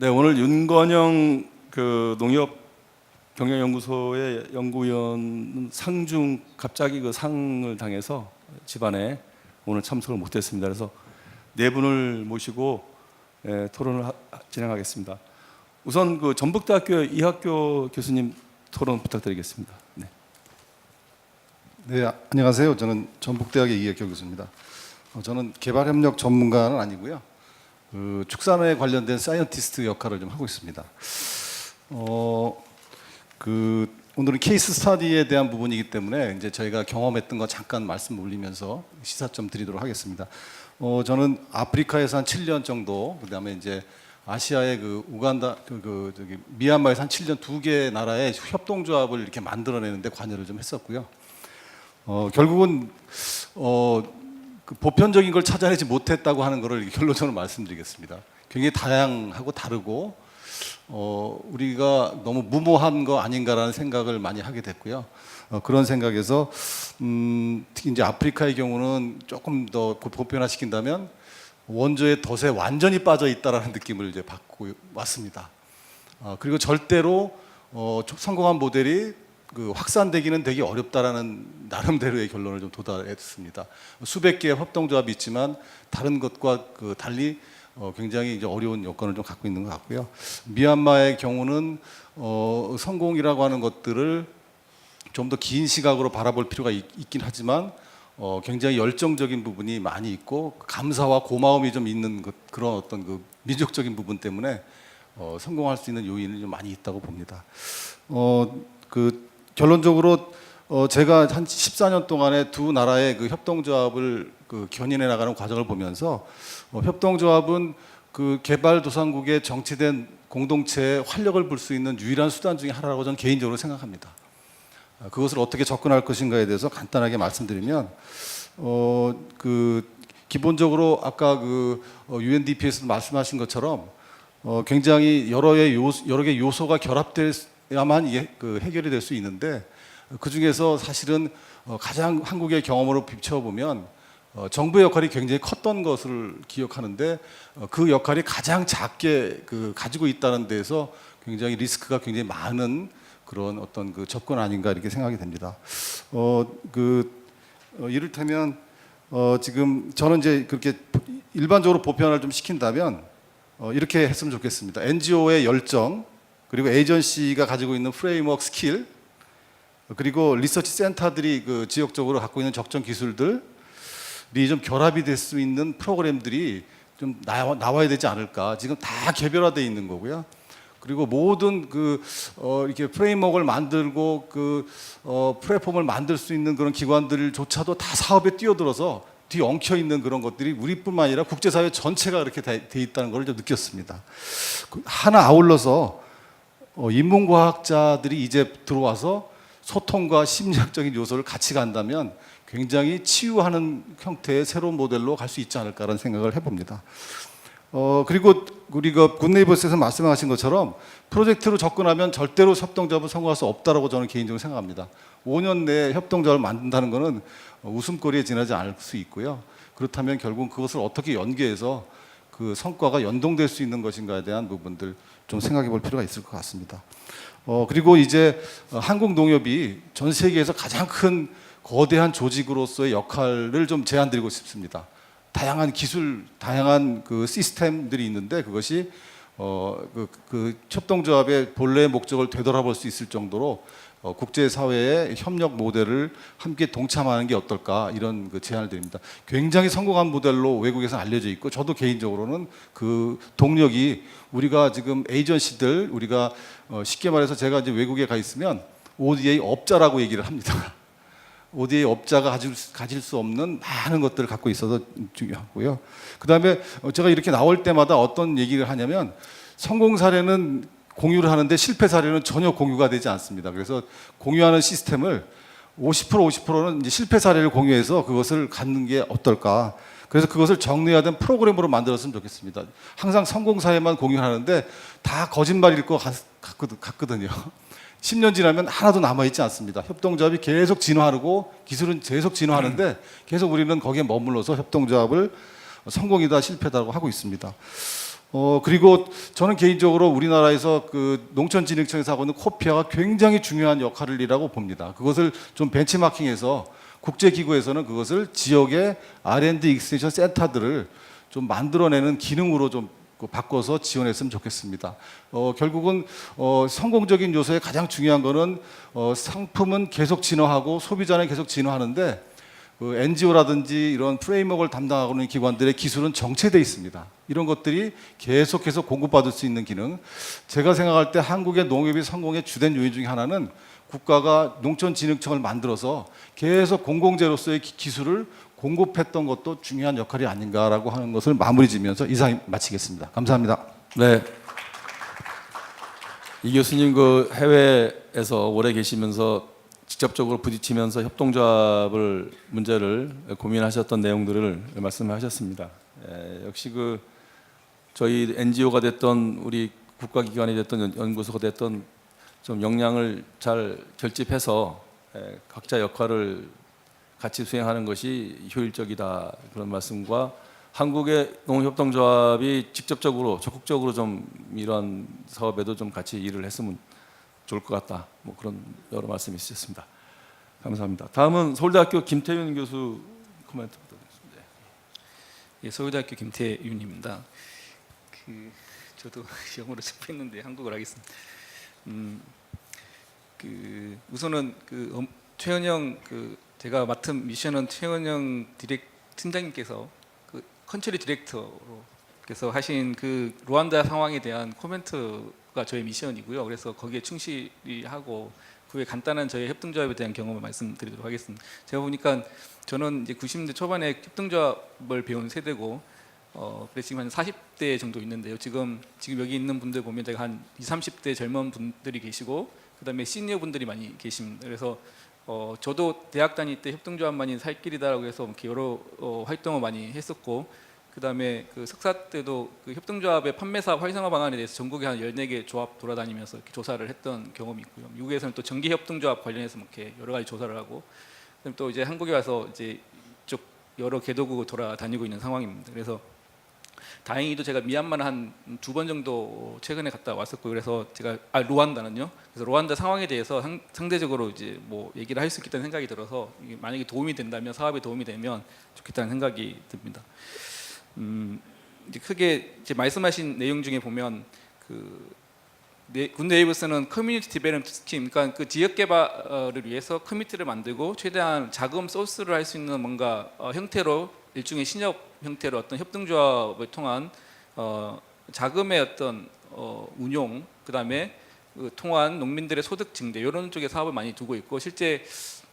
네, 오늘 윤건영 그 농협 경영연구소의 연구위원 상중 갑자기 그 상을 당해서 집안에 오늘 참석을 못했습니다. 그래서 네 분을 모시고 토론을 진행하겠습니다. 우선 그 전북대학교 이학교 교수님 토론 부탁드리겠습니다. 네. 네, 안녕하세요. 저는 전북대학의 이학교 교수입니다. 저는 개발협력 전문가는 아니고요. 축산에 관련된 사이언티스트 역할을 좀 하고 있습니다. 오늘은 케이스 스터디에 대한 부분이기 때문에 이제 저희가 경험했던 거 잠깐 말씀 올리면서 시사점 드리도록 하겠습니다. 저는 아프리카에서 한 7년 정도, 그다음에 이제 아시아의 그 우간다, 미얀마에서 한 7년 두 개 나라의 협동조합을 이렇게 만들어내는데 관여를 좀 했었고요. 결국은 그 보편적인 걸 찾아내지 못했다고 하는 것을 결론적으로 말씀드리겠습니다. 굉장히 다양하고 다르고 우리가 너무 무모한 거 아닌가라는 생각을 많이 하게 됐고요. 그런 생각에서 특히 이제 아프리카의 경우는 조금 더 보편화시킨다면 원조의 덫에 완전히 빠져 있다라는 느낌을 이제 받고 왔습니다. 그리고 절대로 성공한 모델이 그 확산되기는 되게 어렵다라는 나름대로의 결론을 좀 도달했습니다. 수백 개의 협동조합이 있지만 다른 것과 그 달리 굉장히 이제 어려운 여건을 좀 갖고 있는 것 같고요. 미얀마의 경우는 성공이라고 하는 것들을 좀 더 긴 시각으로 바라볼 필요가 있긴 하지만 굉장히 열정적인 부분이 많이 있고 감사와 고마움이 좀 있는 그런 어떤 그 민족적인 부분 때문에 성공할 수 있는 요인이 좀 많이 있다고 봅니다. 결론적으로 제가 한 14년 동안에 두 나라의 그 협동조합을 그 견인해 나가는 과정을 보면서 협동조합은 그 개발도상국의 정치된 공동체에 활력을 불 수 있는 유일한 수단 중에 하나라고 저는 개인적으로 생각합니다. 그것을 어떻게 접근할 것인가에 대해서 간단하게 말씀드리면 기본적으로 아까 그 UNDP에서 말씀하신 것처럼 굉장히 여러 개 요소가 결합돼야만 해결이 될 수 있는데 그 중에서 사실은 가장 한국의 경험으로 비춰보면 정부의 역할이 굉장히 컸던 것을 기억하는데 그 역할이 가장 작게 가지고 있다는 데서 굉장히 리스크가 굉장히 많은 그런 어떤 그 접근 아닌가 이렇게 생각이 됩니다. 이를테면 지금 저는 이제 그렇게 일반적으로 보편화를 좀 시킨다면 이렇게 했으면 좋겠습니다. NGO의 열정, 그리고 에이전시가 가지고 있는 프레임워크 스킬, 그리고 리서치 센터들이 그 지역적으로 갖고 있는 적정 기술들이 좀 결합이 될 수 있는 프로그램들이 좀 나와야 되지 않을까. 지금 다 개별화되어 있는 거고요. 그리고 모든 이렇게 프레임워크를 만들고 플랫폼을 만들 수 있는 그런 기관들조차도 다 사업에 뛰어들어서 뒤 엉켜 있는 그런 것들이 우리뿐만 아니라 국제사회 전체가 그렇게 돼 있다는 걸 좀 느꼈습니다. 하나 아울러서 인문과학자들이 이제 들어와서 소통과 심리학적인 요소를 같이 간다면 굉장히 치유하는 형태의 새로운 모델로 갈 수 있지 않을까라는 생각을 해봅니다. 그리고 우리가 굿네이버스에서 말씀하신 것처럼 프로젝트로 접근하면 절대로 협동조합을 성공할 수 없다라고 저는 개인적으로 생각합니다. 5년 내에 협동조합을 만든다는 것은 웃음거리에 지나지 않을 수 있고요. 그렇다면 결국 그것을 어떻게 연계해서 그 성과가 연동될 수 있는 것인가에 대한 부분들 좀 생각해 볼 필요가 있을 것 같습니다. 그리고 이제 한국 농협이 전 세계에서 가장 큰 거대한 조직으로서의 역할을 좀 제안드리고 싶습니다. 다양한 기술, 다양한 그 시스템들이 있는데 그것이 협동조합의 본래의 목적을 되돌아볼 수 있을 정도로 국제사회의 협력 모델을 함께 동참하는 게 어떨까 이런 그 제안을 드립니다. 굉장히 성공한 모델로 외국에서 알려져 있고 저도 개인적으로는 그 동력이 우리가 지금 에이전시들 우리가 쉽게 말해서 제가 이제 외국에 가 있으면 ODA 업자라고 얘기를 합니다. ODA 업자가 가질 수 없는 많은 것들을 갖고 있어서 중요하고요. 그 다음에 제가 이렇게 나올 때마다 어떤 얘기를 하냐면 성공 사례는 공유를 하는데 실패 사례는 전혀 공유가 되지 않습니다. 그래서 공유하는 시스템을 50%는 이제 실패 사례를 공유해서 그것을 갖는 게 어떨까. 그래서 그것을 정리화된 프로그램으로 만들었으면 좋겠습니다. 항상 성공 사례만 공유하는데 다 거짓말일 것 같거든요. 10년 지나면 하나도 남아있지 않습니다. 협동조합이 계속 진화하고 기술은 계속 진화하는데 계속 우리는 거기에 머물러서 협동조합을 성공이다 실패다라고 하고 있습니다. 그리고 저는 개인적으로 우리나라에서 그 농촌진흥청에서 하고 있는 코피아가 굉장히 중요한 역할이라고 봅니다. 그것을 좀 벤치마킹해서 국제기구에서는 그것을 지역의 R&D 익스텐션 센터들을 좀 만들어내는 기능으로 좀 바꿔서 지원했으면 좋겠습니다. 결국은 성공적인 요소의 가장 중요한 거는 상품은 계속 진화하고 소비자는 계속 진화하는데 그 NGO라든지 이런 프레임워크를 담당하고 있는 기관들의 기술은 정체되어 있습니다. 이런 것들이 계속해서 공급받을 수 있는 기능. 제가 생각할 때 한국의 농업의 성공의 주된 요인 중에 하나는 국가가 농촌진흥청을 만들어서 계속 공공재로서의 기술을 공급했던 것도 중요한 역할이 아닌가라고 하는 것을 마무리 지면서 이상 마치겠습니다. 감사합니다. 네. 이 교수님 그 해외에서 오래 계시면서 직접적으로 부딪히면서 협동조합을 문제를 고민하셨던 내용들을 말씀하셨습니다. 역시 그 저희 NGO가 됐던 우리 국가기관이 됐던 연구소가 됐던 좀 역량을 잘 결집해서 각자 역할을 같이 수행하는 것이 효율적이다 그런 말씀과 한국의 농협동조합이 직접적으로 적극적으로 좀 이런 사업에도 좀 같이 일을 했으면 좋을 것 같다. 뭐 그런 여러 말씀이 있으셨습니다. 감사합니다. 다음은 서울대학교 김태윤 교수 코멘트 부탁드리겠습니다. 예, 서울대학교 김태윤입니다. 저도 영어로 접했는데 한국어로 하겠습니다. 우선은 최은영 제가 맡은 미션은 최은영 팀장님께서 컨트리 디렉터로께서 하신 루안다 상황에 대한 코멘트가 저의 미션이고요. 그래서 거기에 충실히 하고 그 외 간단한 저희 협동조합에 대한 경험을 말씀드리도록 하겠습니다. 제가 보니까 저는 이제 90년대 초반에 협동조합을 배운 세대고 그래서 지금 한 40대 정도 있는데요. 지금 여기 있는 분들 보면 제가 한 20, 30대 젊은 분들이 계시고 그다음에 시니어 분들이 많이 계십니다. 그래서 저도 대학 다닐 때 협동조합만이 살 길이다라고 해서 이렇게 여러 활동을 많이 했었고 그다음에 석사 때도 협동조합의 판매사업 활성화 방안에 대해서 전국에 한 14개 조합 돌아다니면서 이렇게 조사를 했던 경험이 있고요. 미국에서는 또 전기협동조합 관련해서 이렇게 여러 가지 조사를 하고 그다음에 또 이제 한국에 와서 이제 이쪽 여러 개도국 돌아다니고 있는 상황입니다. 그래서 다행히도 제가 미얀마는 한 2번 정도 최근에 갔다 왔었고 그래서 제가 루안다는요. 그래서 루안다 상황에 대해서 상대적으로 이제 뭐 얘기를 할 수 있겠다는 생각이 들어서 만약에 도움이 된다면 사업에 도움이 되면 좋겠다는 생각이 듭니다. 이제 크게 이제 말씀하신 내용 중에 보면 군 네이버스는 커뮤니티 디벨롭먼트 스킴, 그러니까 지역 개발을 위해서 커뮤니티를 만들고 최대한 자금 소스를 할 수 있는 뭔가 형태로 일종의 신협 형태로 어떤 협동조합을 통한 자금의 어떤 운용, 그다음에 통한 농민들의 소득 증대 이런 쪽에 사업을 많이 두고 있고 실제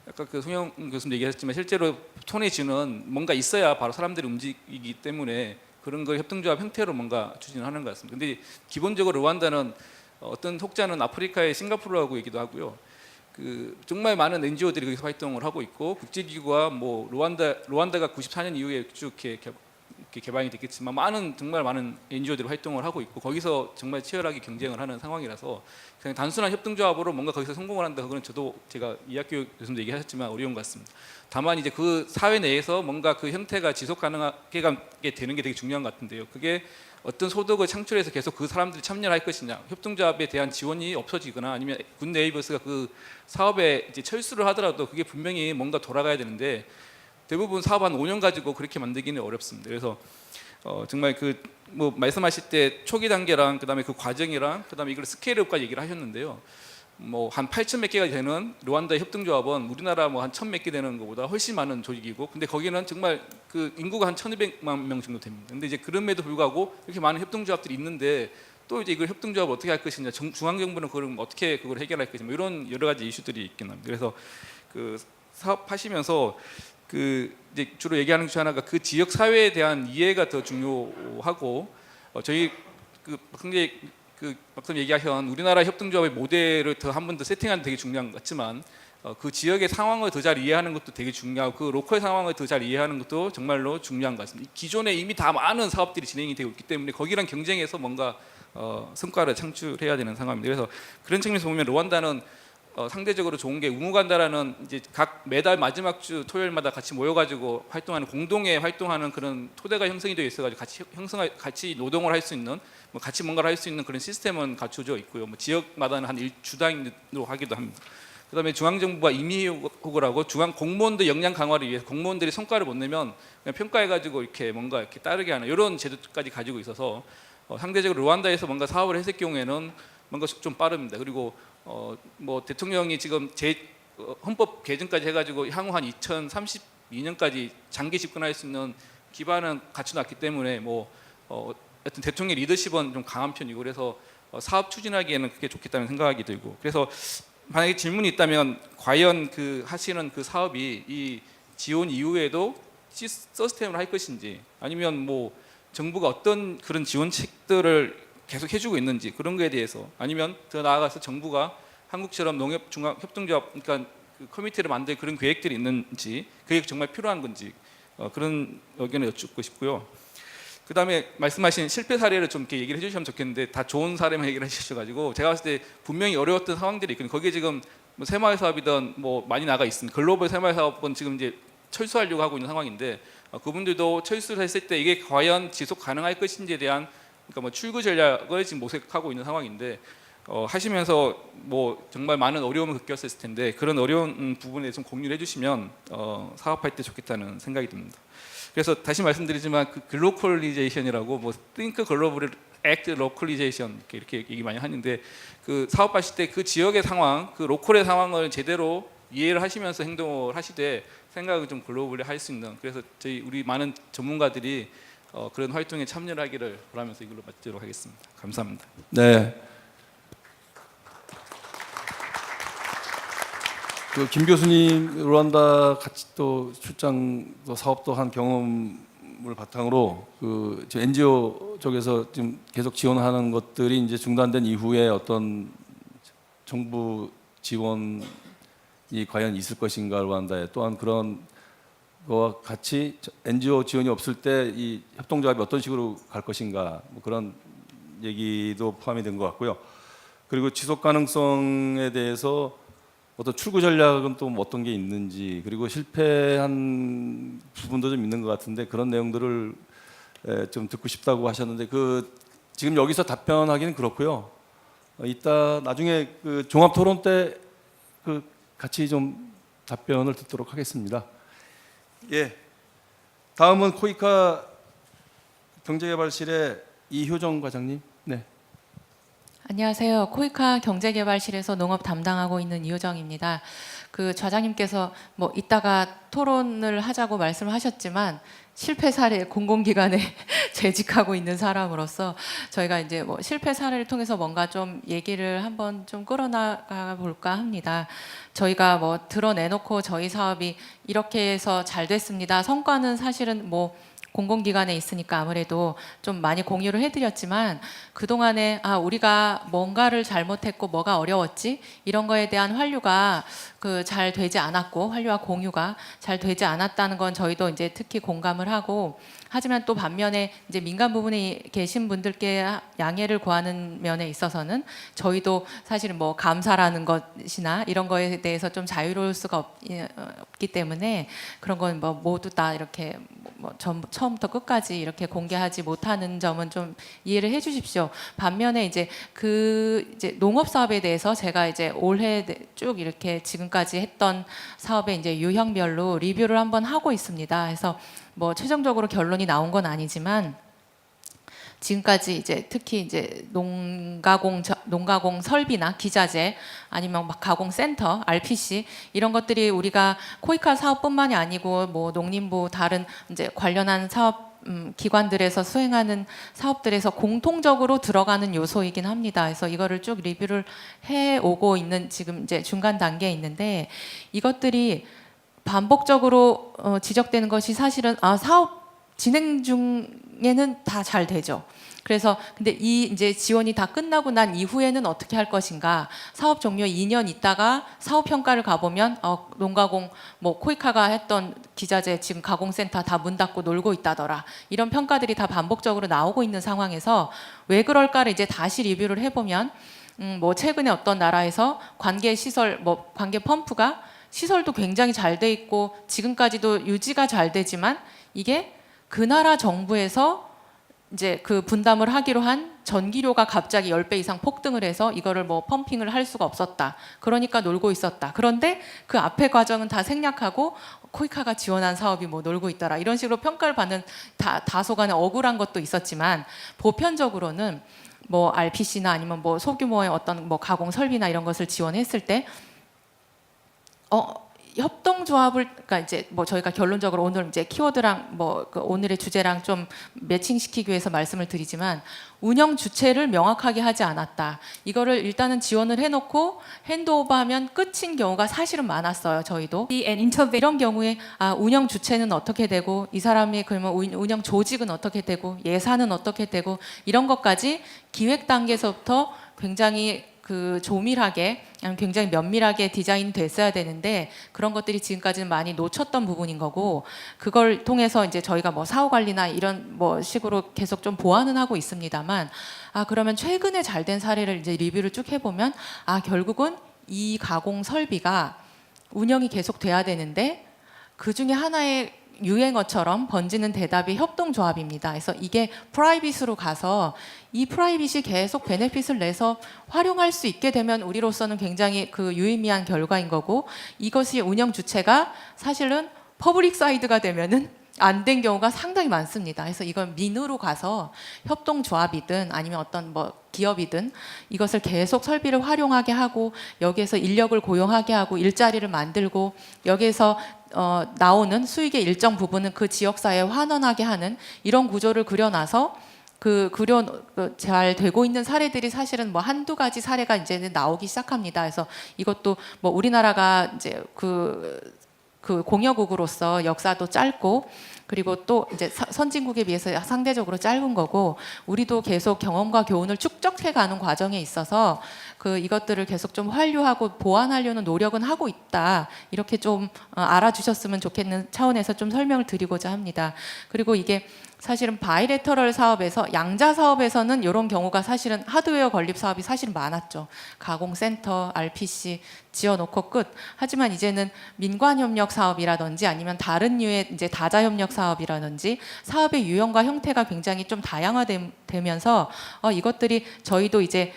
아까 송영 교수님 얘기하셨지만 실제로 톤의 쥐는 뭔가 있어야 바로 사람들이 움직이기 때문에 그런 걸 협동조합 형태로 뭔가 추진하는 것 같습니다. 근데 기본적으로 루안다는 어떤 혹자는 아프리카의 싱가포르라고 얘기도 하고요. 정말 많은 NGO들이 거기서 활동을 하고 있고 국제기구와 뭐 루안다가 94년 이후에 쭉 이렇게 개방이 됐겠지만 정말 많은 NGO들이 활동을 하고 있고 거기서 정말 치열하게 경쟁을 하는 상황이라서 그냥 단순한 협동조합으로 뭔가 거기서 성공을 한다 그건 저도 제가 이학교 교수님도 얘기하셨지만 어려운 것 같습니다. 다만 이제 그 사회 내에서 뭔가 그 형태가 지속 가능하게 되는 게 되게 중요한 것 같은데요. 그게 어떤 소득을 창출해서 계속 그 사람들이 참여를 할 것이냐, 협동조합에 대한 지원이 없어지거나 아니면 군 네이버스가 그 사업에 이제 철수를 하더라도 그게 분명히 뭔가 돌아가야 되는데 대부분 사업 한 5년 가지고 그렇게 만들기는 어렵습니다. 그래서 정말 뭐 말씀하실 때 초기 단계랑 그다음에 그 과정이랑 그다음에 이걸 스케일업까지 얘기를 하셨는데요. 뭐 한 8천 몇 개가 되는 루안다 협동조합은 우리나라 뭐 한 1,000 몇 개 되는 것보다 훨씬 많은 조직이고, 근데 거기는 정말 인구가 한 1,200만 명 정도 됩니다. 근데 이제 그럼에도 불구하고 이렇게 많은 협동조합들이 있는데 또 이제 이걸 협동조합을 어떻게 할 것이냐, 중앙정부는 그걸 어떻게 그걸 해결할 것이냐, 뭐 이런 여러 가지 이슈들이 있긴 합니다. 그래서 사업하시면서 이제 주로 얘기하는 것 중 하나가 그 지역 사회에 대한 이해가 더 중요하고 저희 막상 얘기하신 우리나라 협동조합의 모델을 더 한 번 더 세팅하는 게 되게 중요한 것 같지만 그 지역의 상황을 더 잘 이해하는 것도 되게 중요하고 그 로컬 상황을 더 잘 이해하는 것도 정말로 중요한 것 같습니다. 기존에 이미 다 많은 사업들이 진행이 되고 있기 때문에 거기랑 경쟁해서 뭔가 성과를 창출해야 되는 상황입니다. 그래서 그런 측면에서 보면 루안다는 상대적으로 좋은 게 우무간다라는 이제 각 매달 마지막 주 토요일마다 같이 모여가지고 활동하는 공동에 활동하는 그런 토대가 형성이 되어 있어가지고 같이 노동을 할 수 있는 뭐 같이 뭔가를 할 수 있는 그런 시스템은 갖춰져 있고요. 뭐 지역마다는 한 주단위로 하기도 합니다. 그다음에 중앙정부가 임의호구라고 중앙 공무원들 역량 강화를 위해서 공무원들이 성과를 못 내면 그냥 평가해가지고 이렇게 뭔가 이렇게 따르게 하는 이런 제도까지 가지고 있어서 상대적으로 루안다에서 뭔가 사업을 했을 경우에는 뭔가 좀 빠릅니다. 그리고 뭐 대통령이 지금 헌법 개정까지 해가지고 향후 한 2032년까지 장기 집권할 수 있는 기반은 갖춰놨기 때문에 뭐 하여튼 대통령 리더십은 좀 강한 편이고 그래서 사업 추진하기에는 그게 좋겠다는 생각이 들고 그래서 만약에 질문이 있다면 과연 그 하시는 그 사업이 이 지원 이후에도 서스테인을 할 것인지 아니면 뭐 정부가 어떤 그런 지원책들을 계속 해주고 있는지 그런 거에 대해서 아니면 더 나아가서 정부가 한국처럼 농협중앙협동조합 그러니까 그 커뮤니티를 만들 그런 계획들이 있는지 그게 정말 필요한 건지 그런 의견을 여쭙고 싶고요. 그 다음에 말씀하신 실패 사례를 좀 이렇게 얘기를 해주시면 좋겠는데 다 좋은 사례만 얘기를 해주셔가지고 제가 봤을 때 분명히 어려웠던 상황들이 있거든요. 거기에 지금 뭐 새마을 사업이든 뭐 많이 나가 있습니다. 글로벌 새마을 사업은 지금 이제 철수하려고 하고 있는 상황인데 그분들도 철수를 했을 때 이게 과연 지속 가능할 것인지에 대한 그러니까 뭐 출구 전략을 지금 모색하고 있는 상황인데 하시면서 뭐 정말 많은 어려움을 겪었을 텐데 그런 어려운 부분에 좀 공유를 해주시면 사업할 때 좋겠다는 생각이 듭니다. 그래서 다시 말씀드리지만 그 글로컬리제이션이라고 뭐 think global, act localization 이렇게 얘기 많이 하는데 그 사업하실 때 그 지역의 상황, 그 로컬의 상황을 제대로 이해를 하시면서 행동을 하시되 생각을 좀 글로벌리 할 수 있는 그래서 우리 많은 전문가들이 그런 활동에 참여를 하기를 바라면서 이걸로 마치도록 하겠습니다. 감사합니다. 네. 그 김 교수님 루안다 같이 또 출장 또 사업도 한 경험을 바탕으로 그 NGO 쪽에서 지금 계속 지원하는 것들이 이제 중단된 이후에 어떤 정부 지원이 과연 있을 것인가 루안다에 또한 그런 거와 같이 NGO 지원이 없을 때 이 협동조합이 어떤 식으로 갈 것인가 뭐 그런 얘기도 포함이 된 것 같고요. 그리고 지속 가능성에 대해서 어떤 출구 전략은 또 어떤 게 있는지 그리고 실패한 부분도 좀 있는 것 같은데 그런 내용들을 좀 듣고 싶다고 하셨는데 그 지금 여기서 답변하기는 그렇고요. 이따 나중에 그 종합 토론 때 그 같이 좀 답변을 듣도록 하겠습니다. 예. 다음은 코이카 경제개발실의 이효정 과장님. 네. 안녕하세요. 코이카 경제개발실에서 농업 담당하고 있는 이효정입니다. 그 좌장님께서 뭐 이따가 토론을 하자고 말씀하셨지만 실패 사례 공공기관에 재직하고 있는 사람으로서 저희가 이제 뭐 실패 사례를 통해서 뭔가 좀 얘기를 한번 좀 끌어나가 볼까 합니다. 저희가 뭐 드러내놓고 저희 사업이 이렇게 해서 잘 됐습니다. 성과는 사실은 뭐 공공기관에 있으니까 아무래도 좀 많이 공유를 해드렸지만 그동안에 우리가 뭔가를 잘못했고 뭐가 어려웠지 이런 거에 대한 환류가 잘 되지 않았고 환류와 공유가 잘 되지 않았다는 건 저희도 이제 특히 공감을 하고 하지만 또 반면에 이제 민간 부분에 계신 분들께 양해를 구하는 면에 있어서는 저희도 사실은 뭐 감사라는 것이나 이런 거에 대해서 좀 자유로울 수가 없기 때문에 그런 건 뭐 모두 다 이렇게 뭐 처음부터 끝까지 이렇게 공개하지 못하는 점은 좀 이해를 해주십시오. 반면에 이제 이제 농업 사업에 대해서 제가 이제 올해 쭉 이렇게 지금까지 했던 사업의 이제 유형별로 리뷰를 한번 하고 있습니다. 그래서 뭐 최종적으로 결론이 나온 건 아니지만 지금까지 이제 특히 이제 농가공 설비나 기자재 아니면 막 가공센터, RPC 이런 것들이 우리가 코이카 사업뿐만이 아니고 뭐 농림부 다른 이제 관련한 사업 기관들에서 수행하는 사업들에서 공통적으로 들어가는 요소이긴 합니다. 그래서 이거를 쭉 리뷰를 해 오고 있는 지금 이제 중간 단계에 있는데 이것들이 반복적으로 지적되는 것이 사실은 사업 진행 중에는 다 잘 되죠. 그래서 근데 이 이제 지원이 다 끝나고 난 이후에는 어떻게 할 것인가? 사업 종료 2년 있다가 사업 평가를 가보면 농가공 뭐 코이카가 했던 기자재 지금 가공센터 다 문 닫고 놀고 있다더라. 이런 평가들이 다 반복적으로 나오고 있는 상황에서 왜 그럴까를 이제 다시 리뷰를 해보면 뭐 최근에 어떤 나라에서 관계 시설, 뭐 관계 펌프가 시설도 굉장히 잘 돼 있고 지금까지도 유지가 잘 되지만 이게 그 나라 정부에서 이제 그 분담을 하기로 한 전기료가 갑자기 10배 이상 폭등을 해서 이거를 뭐 펌핑을 할 수가 없었다. 그러니까 놀고 있었다. 그런데 그 앞에 과정은 다 생략하고 코이카가 지원한 사업이 뭐 놀고 있더라. 이런 식으로 평가를 받는 다소간의 억울한 것도 있었지만 보편적으로는 뭐 RPC나 아니면 뭐 소규모의 어떤 뭐 가공 설비나 이런 것을 지원했을 때 협동조합을, 그러니까 이제 뭐 저희가 결론적으로 오늘 이제 키워드랑 뭐 그 오늘의 주제랑 좀 매칭시키기 위해서 말씀을 드리지만 운영 주체를 명확하게 하지 않았다. 이거를 일단은 지원을 해놓고 핸드오버하면 끝인 경우가 사실은 많았어요. 저희도 이런 경우에 운영 주체는 어떻게 되고 이 사람의 그러면 운영 조직은 어떻게 되고 예산은 어떻게 되고 이런 것까지 기획 단계에서부터 굉장히 그 조밀하게 굉장히 면밀하게 디자인 됐어야 되는데 그런 것들이 지금까지는 많이 놓쳤던 부분인 거고 그걸 통해서 이제 저희가 뭐 사후 관리나 이런 뭐 식으로 계속 좀 보완은 하고 있습니다만 그러면 최근에 잘 된 사례를 이제 리뷰를 쭉 해보면 결국은 이 가공 설비가 운영이 계속 돼야 되는데 그 중에 하나의 유행어처럼 번지는 대답이 협동조합입니다. 그래서 이게 프라이빗으로 가서 이 프라이빗이 계속 베네핏을 내서 활용할 수 있게 되면 우리로서는 굉장히 그 유의미한 결과인 거고 이것이 운영 주체가 사실은 퍼블릭 사이드가 되면은 안 된 경우가 상당히 많습니다. 그래서 이건 민으로 가서 협동조합이든 아니면 어떤 뭐 기업이든 이것을 계속 설비를 활용하게 하고 여기에서 인력을 고용하게 하고 일자리를 만들고 여기에서 나오는 수익의 일정 부분은 그 지역사회에 환원하게 하는 이런 구조를 그려놔서 잘 되고 있는 사례들이 사실은 뭐 한두 가지 사례가 이제는 나오기 시작합니다. 그래서 이것도 뭐 우리나라가 이제 그 공여국으로서 역사도 짧고 그리고 또 이제 선진국에 비해서 상대적으로 짧은 거고 우리도 계속 경험과 교훈을 축적해가는 과정에 있어서 이것들을 계속 좀 환류하고 보완하려는 노력은 하고 있다 이렇게 좀 알아주셨으면 좋겠는 차원에서 좀 설명을 드리고자 합니다. 그리고 이게 사실은 바이레터럴 사업에서 양자 사업에서는 이런 경우가 사실은 하드웨어 건립 사업이 사실 많았죠. 가공센터, RPC 지어놓고 끝. 하지만 이제는 민관협력 사업이라든지 아니면 다른 류의 이제 다자협력 사업이라든지 사업의 유형과 형태가 굉장히 좀 다양화되면서 이것들이 저희도 이제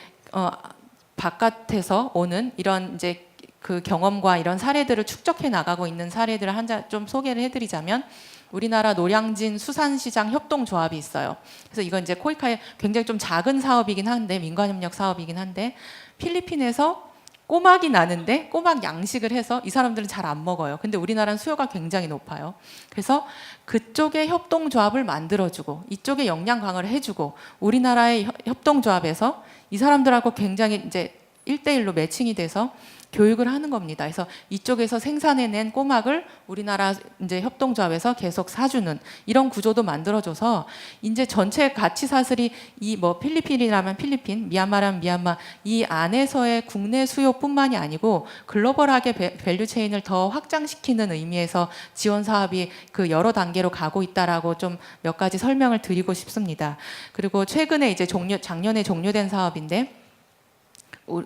바깥에서 오는 이런 이제 그 경험과 이런 사례들을 축적해 나가고 있는 사례들을 좀 소개를 해드리자면. 우리나라 노량진 수산시장 협동조합이 있어요. 그래서 이건 이제 코이카의 굉장히 좀 작은 사업이긴 한데 민관협력 사업이긴 한데 필리핀에서 꼬막이 나는데 꼬막 양식을 해서 이 사람들은 잘 안 먹어요. 근데 우리나라는 수요가 굉장히 높아요. 그래서 그쪽에 협동조합을 만들어주고 이쪽에 역량 강화를 해주고 우리나라의 협동조합에서 이 사람들하고 굉장히 이제 1대1로 매칭이 돼서 교육을 하는 겁니다. 그래서 이쪽에서 생산해낸 꼬막을 우리나라 이제 협동조합에서 계속 사주는 이런 구조도 만들어줘서 이제 전체 가치 사슬이 이 뭐 필리핀이라면 필리핀, 미얀마라면 미얀마 이 안에서의 국내 수요뿐만이 아니고 글로벌하게 밸류 체인을 더 확장시키는 의미에서 지원 사업이 그 여러 단계로 가고 있다라고 좀 몇 가지 설명을 드리고 싶습니다. 그리고 최근에 이제 작년에 종료된 사업인데.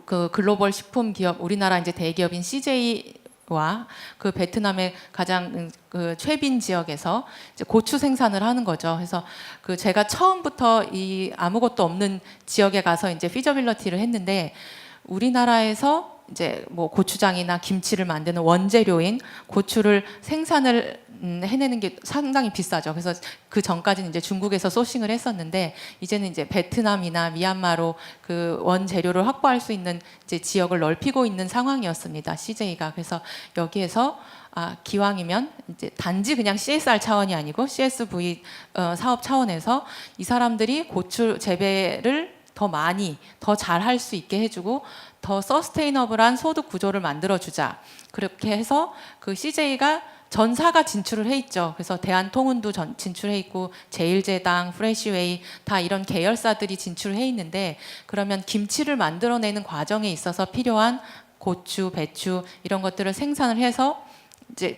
그 글로벌 식품 기업 우리나라 이제 대기업인 CJ와 그 베트남의 가장 그 최빈 지역에서 이제 고추 생산을 하는 거죠. 그래서 제가 처음부터 이 아무것도 없는 지역에 가서 이제 피저빌리티를 했는데 우리나라에서 이제 뭐 고추장이나 김치를 만드는 원재료인 고추를 생산을 해내는 게 상당히 비싸죠. 그래서 그 전까지는 이제 중국에서 소싱을 했었는데 이제는 이제 베트남이나 미얀마로 그 원재료를 확보할 수 있는 이제 지역을 넓히고 있는 상황이었습니다. CJ가. 그래서 여기에서 기왕이면 이제 단지 그냥 CSR 차원이 아니고 CSV 사업 차원에서 이 사람들이 고추 재배를 더 많이 더 잘 할 수 있게 해주고 더 서스테이너블한 소득 구조를 만들어주자. 그렇게 해서 그 CJ가 전사가 진출을 해 있죠. 그래서 대한통운도 진출해 있고 제일제당, 프레시웨이 다 이런 계열사들이 진출해 있는데 그러면 김치를 만들어내는 과정에 있어서 필요한 고추, 배추 이런 것들을 생산을 해서 이제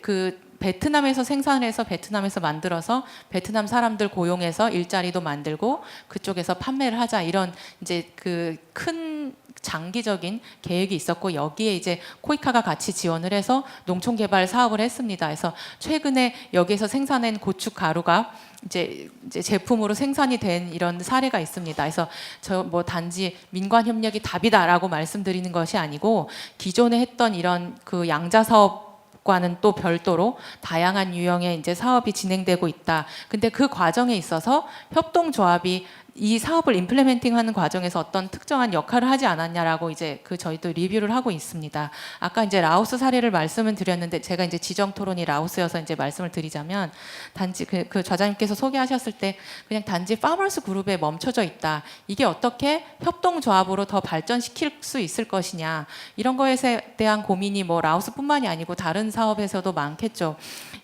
베트남에서 생산해서 베트남에서 만들어서 베트남 사람들 고용해서 일자리도 만들고 그쪽에서 판매를 하자, 이런 이제 그 큰 장기적인 계획이 있었고, 여기에 이제 코이카가 같이 지원을 해서 농촌 개발 사업을 했습니다. 그래서 최근에 여기에서 생산한 고춧 가루가 이제 제품으로 생산이 된 이런 사례가 있습니다. 그래서 저 뭐 단지 민관 협력이 답이다라고 말씀드리는 것이 아니고, 기존에 했던 이런 그 양자 사업과는 또 별도로 다양한 유형의 이제 사업이 진행되고 있다. 근데 그 과정에 있어서 협동조합이 이 사업을 임플리멘팅하는 과정에서 어떤 특정한 역할을 하지 않았냐라고 이제 그 저희도 리뷰를 하고 있습니다. 아까 이제 라오스 사례를 말씀을 드렸는데, 제가 이제 지정 토론이 라오스여서 이제 말씀을 드리자면, 단지 그 좌장님께서 소개하셨을 때 그냥 단지 파머스 그룹에 멈춰져 있다. 이게 어떻게 협동조합으로 더 발전시킬 수 있을 것이냐, 이런 거에 대한 고민이 뭐 라오스뿐만이 아니고 다른 사업에서도 많겠죠.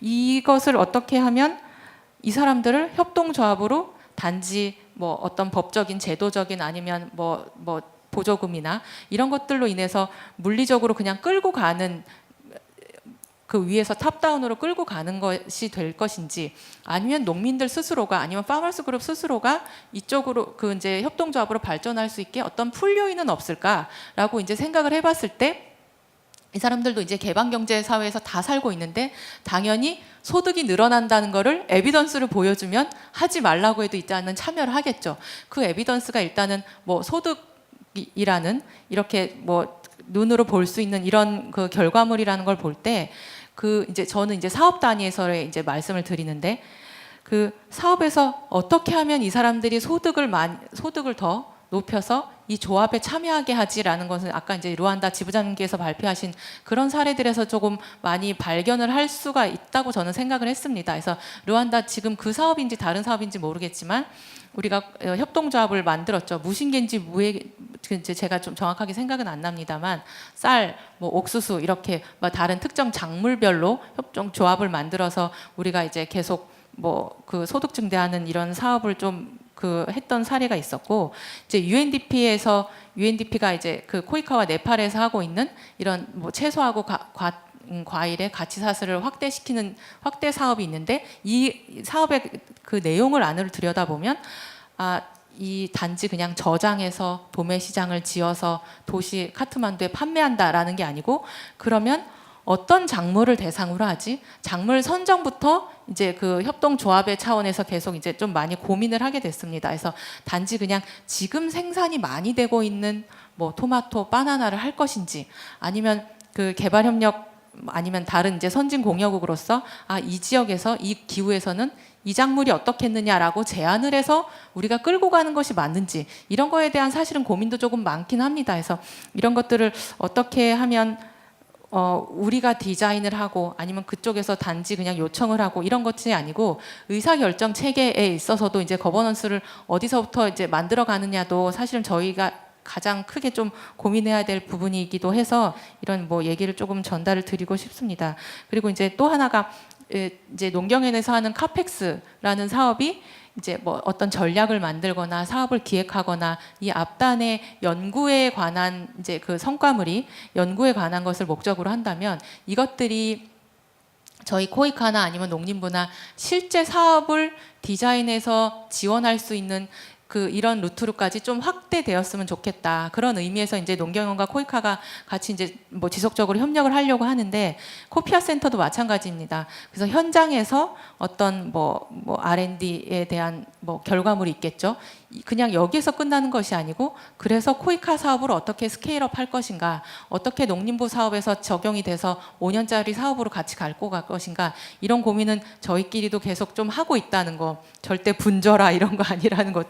이것을 어떻게 하면 이 사람들을 협동조합으로 단지 뭐 어떤 법적인 제도적인 아니면 뭐 보조금이나 이런 것들로 인해서 물리적으로 그냥 끌고 가는, 그 위에서 탑다운으로 끌고 가는 것이 될 것인지, 아니면 농민들 스스로가, 아니면 파머스 그룹 스스로가 이쪽으로 그 이제 협동조합으로 발전할 수 있게 어떤 풀 요인은 없을까라고 이제 생각을 해봤을 때, 이 사람들도 이제 개방경제 사회에서 다 살고 있는데 당연히 소득이 늘어난다는 거를 에비던스를 보여주면 하지 말라고 해도 일단은 참여를 하겠죠. 그 에비던스가 일단은 뭐 소득이라는, 이렇게 뭐 눈으로 볼 수 있는 이런 그 결과물이라는 걸 볼 때, 그 이제 저는 이제 사업 단위에서의 이제 말씀을 드리는데, 그 사업에서 어떻게 하면 이 사람들이 소득을 더 높여서 이 조합에 참여하게 하지라는 것은 아까 이제 루안다 지부장님께서 발표하신 그런 사례들에서 조금 많이 발견을 할 수가 있다고 저는 생각을 했습니다. 그래서 루안다 지금 그 사업인지 다른 사업인지 모르겠지만 우리가 협동조합을 만들었죠. 무신겐지 제가 좀 정확하게 생각은 안 납니다만, 쌀, 뭐 옥수수 이렇게 뭐 다른 특정 작물별로 협동조합을 만들어서 우리가 이제 계속 뭐 그 소득 증대하는 이런 사업을 좀 했던 사례가 있었고, 이제 UNDP가 이제 그 코이카와 네팔에서 하고 있는 이런 뭐 채소하고 과일의 가치 사슬을 확대시키는 확대 사업이 있는데, 이 사업의 그 내용을 안으로 들여다보면, 이 단지 그냥 저장해서 도매 시장을 지어서 도시 카트만두에 판매한다라는 게 아니고, 그러면 어떤 작물을 대상으로 하지? 작물 선정부터 이제 그 협동조합의 차원에서 계속 이제 좀 많이 고민을 하게 됐습니다. 그래서 단지 그냥 지금 생산이 많이 되고 있는 뭐 토마토, 바나나를 할 것인지, 아니면 그 개발협력 아니면 다른 이제 선진 공여국으로서 이 지역에서 이 기후에서는 이 작물이 어떻겠느냐라고 제안을 해서 우리가 끌고 가는 것이 맞는지, 이런 거에 대한 사실은 고민도 조금 많긴 합니다. 그래서 이런 것들을 어떻게 하면 우리가 디자인을 하고 아니면 그쪽에서 단지 그냥 요청을 하고 이런 것이 아니고, 의사결정 체계에 있어서도 이제 거버넌스를 어디서부터 이제 만들어 가느냐도 사실은 저희가 가장 크게 좀 고민해야 될 부분이기도 해서 이런 뭐 얘기를 조금 전달을 드리고 싶습니다. 그리고 이제 또 하나가 이제 농경연에서 하는 카펙스라는 사업이 이제 뭐 어떤 전략을 만들거나 사업을 기획하거나 이 앞단의 연구에 관한 이제 그 성과물이 연구에 관한 것을 목적으로 한다면, 이것들이 저희 코이카나 아니면 농림부나 실제 사업을 디자인해서 지원할 수 있는 그 이런 루트로까지 좀 확대되었으면 좋겠다. 그런 의미에서 이제 농경연과 코이카가 같이 이제 뭐 지속적으로 협력을 하려고 하는데, 코피아 센터도 마찬가지입니다. 그래서 현장에서 어떤 뭐 R&D에 대한 뭐 결과물이 있겠죠. 그냥 여기에서 끝나는 것이 아니고, 그래서 코이카 사업을 어떻게 스케일업 할 것인가, 어떻게 농림부 사업에서 적용이 돼서 5년짜리 사업으로 같이 갈 것인가, 이런 고민은 저희끼리도 계속 좀 하고 있다는 거, 절대 분져라 이런 거 아니라는 거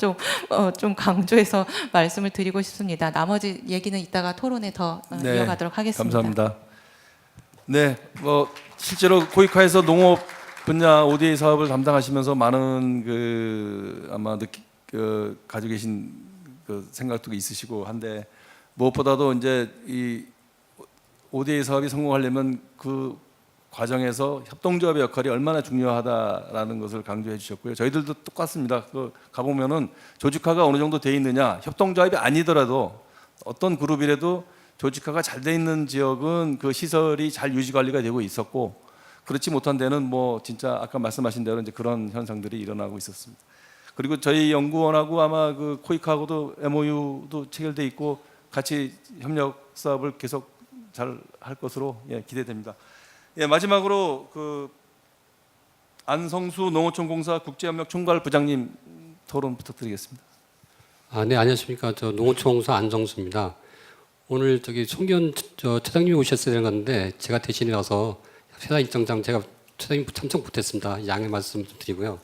좀 강조해서 말씀을 드리고 싶습니다. 나머지 얘기는 이따가 토론에 더 이어가도록 하겠습니다. 감사합니다. 네, 뭐 실제로 코이카에서 농업 분야 ODA 사업을 담당하시면서 많은 그 아마 가지고 계신 그 생각도 있으시고 한데, 무엇보다도 이제 이 ODA 사업이 성공하려면 그 과정에서 협동조합의 역할이 얼마나 중요하다라는 것을 강조해 주셨고요. 저희들도 똑같습니다. 가보면은 조직화가 어느 정도 돼 있느냐, 협동조합이 아니더라도 어떤 그룹이라도 조직화가 잘 돼 있는 지역은 그 시설이 잘 유지 관리가 되고 있었고, 그렇지 못한 데는 뭐 진짜 아까 말씀하신 대로 이제 그런 현상들이 일어나고 있었습니다. 그리고 저희 연구원하고 아마 그 코이카하고도 MOU도 체결돼 있고 같이 협력 사업을 계속 잘 할 것으로 기대됩니다. 마지막으로 그 안성수 농어촌공사 국제협력 총괄 부장님 토론 부탁드리겠습니다. 네, 안녕하십니까. 저 농어촌공사 안성수입니다. 오늘 저기 송기현 차장님이 오셨어야 되는 건데 제가 대신에 와서 회사 일정상 제가 차장님 참석 못했습니다. 양해 말씀 좀 드리고요.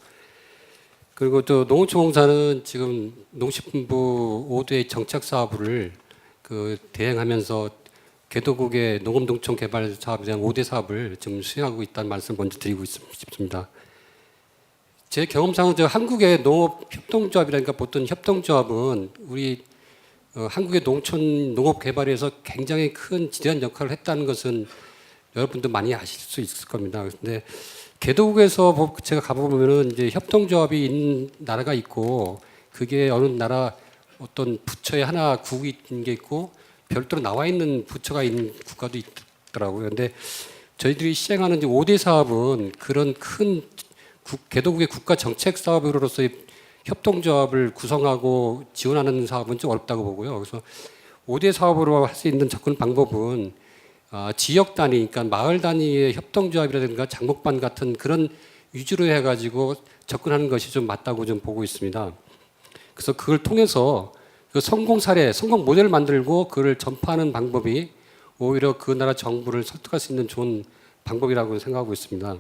그리고 또 농어촌공사는 지금 농식품부 5대 정책 사업을 대행하면서 개도국의 농업농촌 개발 사업에 대한 5대 사업을 지금 수행하고 있다는 말씀을 먼저 드리고 싶습니다. 제 경험상은 한국의 농업협동조합이라니까 보통 협동조합은 우리 한국의 농촌 농업 개발에서 굉장히 큰 지대한 역할을 했다는 것은 여러분도 많이 아실 수 있을 겁니다. 그런데 개도국에서 제가 가보면은 이제 협동조합이 있는 나라가 있고 그게 어느 나라 어떤 부처에 하나 국이 있는 게 있고 별도로 나와 있는 부처가 있는 국가도 있더라고요. 그런데 저희들이 시행하는 이제 5대 사업은 그런 큰 개도국의 국가 정책 사업으로서의 협동조합을 구성하고 지원하는 사업은 좀 어렵다고 보고요. 그래서 5대 사업으로 할 수 있는 접근 방법은 지역 단위, 그러니까 마을 단위의 협동조합이라든가 장목반 같은 그런 위주로 해가지고 접근하는 것이 좀 맞다고 좀 보고 있습니다. 그래서 그걸 통해서 그 성공 사례, 성공 모델을 만들고 그를 전파하는 방법이 오히려 그 나라 정부를 설득할 수 있는 좋은 방법이라고 생각하고 있습니다.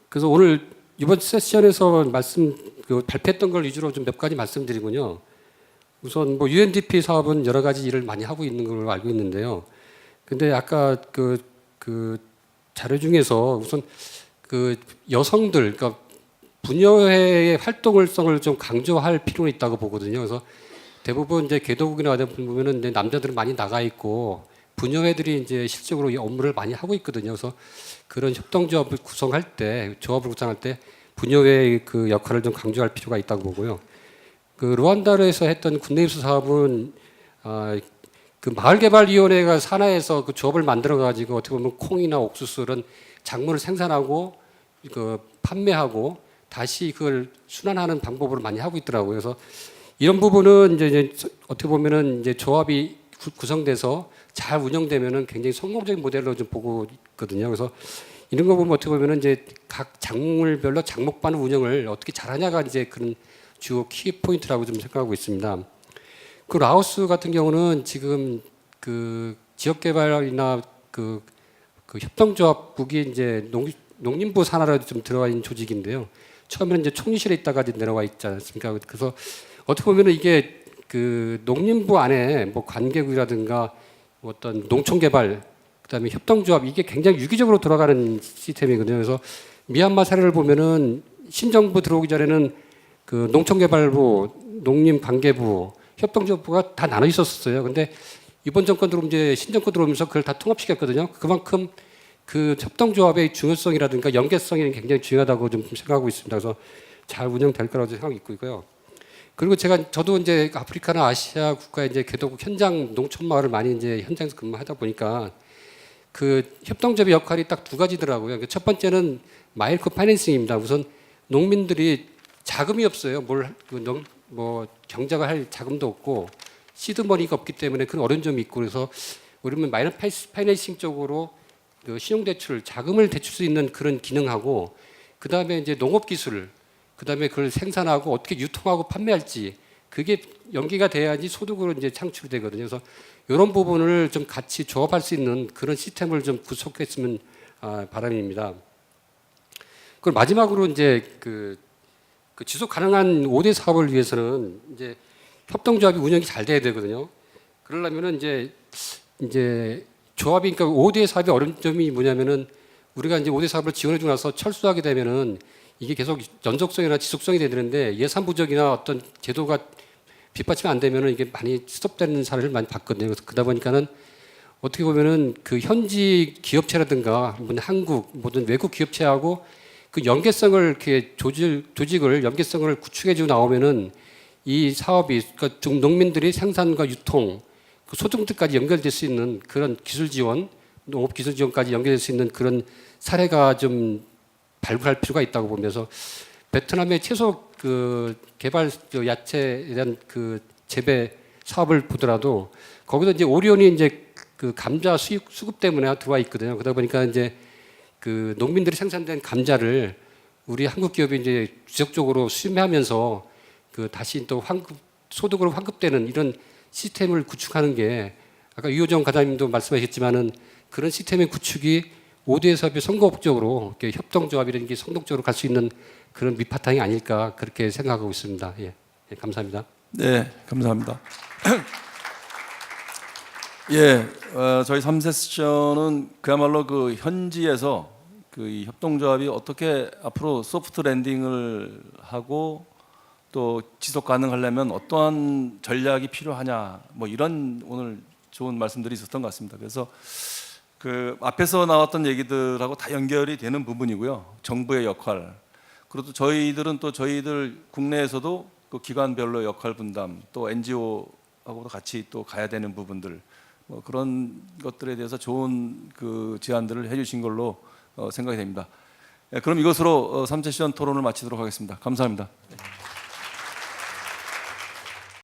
그래서 오늘 이번 세션에서 발표했던 걸 위주로 좀 몇 가지 말씀드리군요. 우선 뭐 UNDP 사업은 여러 가지 일을 많이 하고 있는 걸로 알고 있는데요. 근데 아까 그 자료 중에서 우선 그 여성들, 그러니까 부녀회의 활동성을 좀 강조할 필요가 있다고 보거든요. 그래서 대부분 이제 개도국이나 보면은 이제 남자들은 많이 나가 있고 부녀회들이 이제 실적으로 이 업무를 많이 하고 있거든요. 그래서 그런 협동조합을 구성할 때, 조합을 구성할 때 부녀회의 그 역할을 좀 강조할 필요가 있다고 보고요. 그 루안다에서 했던 군내입수 사업은 그 마을개발위원회가 산하에서 그 조합을 만들어 가지고 어떻게 보면 콩이나 옥수수 이런 작물을 생산하고 그 판매하고 다시 그걸 순환하는 방법으로 많이 하고 있더라고요. 그래서 이런 부분은 이제 어떻게 보면은 이제 조합이 구성돼서 잘 운영되면은 굉장히 성공적인 모델로 좀 보고 있거든요. 그래서 이런 거 보면 어떻게 보면은 이제 각 작물별로 장목반 운영을 어떻게 잘하냐가 이제 그런 주요 키 포인트라고 좀 생각하고 있습니다. 그 라오스 같은 경우는 지금 그 지역 개발이나 그 협동조합국이 이제 농림부 산하로 좀 들어가 있는 조직인데요. 처음에는 이제 총리실에 있다가 내려와 있지 않습니까? 그래서 어떻게 보면은 이게 그 농림부 안에 뭐 관계국이라든가 어떤 농촌개발, 그다음에 협동조합 이게 굉장히 유기적으로 돌아가는 시스템이거든요. 그래서 미얀마 사례를 보면은 신정부 들어오기 전에는 그 농촌개발부, 농림관계부, 협동조합부가 다 나눠 있었어요. 근데 이번 정권 들어오면 이제 신정권 들어오면서 그걸 다 통합시켰거든요. 그만큼 그 협동조합의 중요성이라든가 연계성이 굉장히 중요하다고 좀 생각하고 있습니다. 그래서 잘 운영될 거라고 생각하고 있고요. 그리고 저도 이제 아프리카나 아시아 국가의 이제 개도국 현장 농촌 마을을 많이 이제 현장에서 근무하다 보니까 그 협동조합의 역할이 딱 두 가지더라고요. 첫 번째는 마이크로 파이낸싱입니다. 우선 농민들이 자금이 없어요. 뭐 경작을 할 자금도 없고 시드머니가 없기 때문에 그런 어려운 점이 있고 그래서 우리는 마이크로 파이낸싱 쪽으로 그 신용대출, 자금을 대출 수 있는 그런 기능하고 그 다음에 이제 농업기술, 그 다음에 그걸 생산하고 어떻게 유통하고 판매할지 그게 연계가 돼야지 소득으로 이제 창출되거든요. 그래서 이런 부분을 좀 같이 조합할 수 있는 그런 시스템을 좀 구축했으면 바람입니다. 그리고 마지막으로 이제 그 지속 가능한 5대 사업을 위해서는 이제 협동조합이 운영이 잘 돼야 되거든요. 그러려면은 이제 조합이 그러니까 5대 사업의 어려운 점이 뭐냐면은 우리가 이제 5대 사업을 지원해주고 나서 철수하게 되면은 이게 계속 연속성이나 지속성이 돼야 되는데 예산 부족이나 어떤 제도가 뒷받침이 안 되면은 이게 많이 스톱되는 사례를 많이 봤거든요. 그래서 그러다 보니까는 어떻게 보면은 그 현지 기업체라든가 한국 모든 외국 기업체하고 그 연계성을 이렇게 조직을 연계성을 구축해주고 나오면은 이 사업이 그러니까 농민들이 생산과 유통 그 소득들까지 연결될 수 있는 그런 기술 지원 농업기술지원까지 연결될 수 있는 그런 사례가 좀 발굴할 필요가 있다고 보면서 베트남의 채소 그 개발 저 야채에 대한 그 재배 사업을 보더라도 거기서 이제 오리온이 이제 그 감자 수급 때문에 들어와 있거든요. 그러다 보니까 이제 그 농민들이 생산된 감자를 우리 한국 기업이 이제 지속적으로 수입하면서 그 다시 또 소득으로 환급되는 이런 시스템을 구축하는 게 아까 유호정 과장님도 말씀하셨지만은 그런 시스템의 구축이 5대 사업의 선거적으로 협동조합이라는 게 성공적으로 갈 수 있는 그런 밑바탕이 아닐까 그렇게 생각하고 있습니다. 예, 예 감사합니다. 네, 감사합니다. 예, 저희 3세 세션은 그야말로 그 현지에서 그 이 협동조합이 어떻게 앞으로 소프트 랜딩을 하고 또 지속 가능하려면 어떠한 전략이 필요하냐 뭐 이런 오늘 좋은 말씀들이 있었던 것 같습니다. 그래서 그 앞에서 나왔던 얘기들하고 다 연결이 되는 부분이고요. 정부의 역할 그리고 또 저희들은 또 저희들 국내에서도 그 기관별로 역할 분담 또 NGO하고도 같이 또 가야 되는 부분들 뭐 그런 것들에 대해서 좋은 그 제안들을 해주신 걸로 생각이 됩니다. 그럼 이것으로 3세션 토론을 마치도록 하겠습니다. 감사합니다.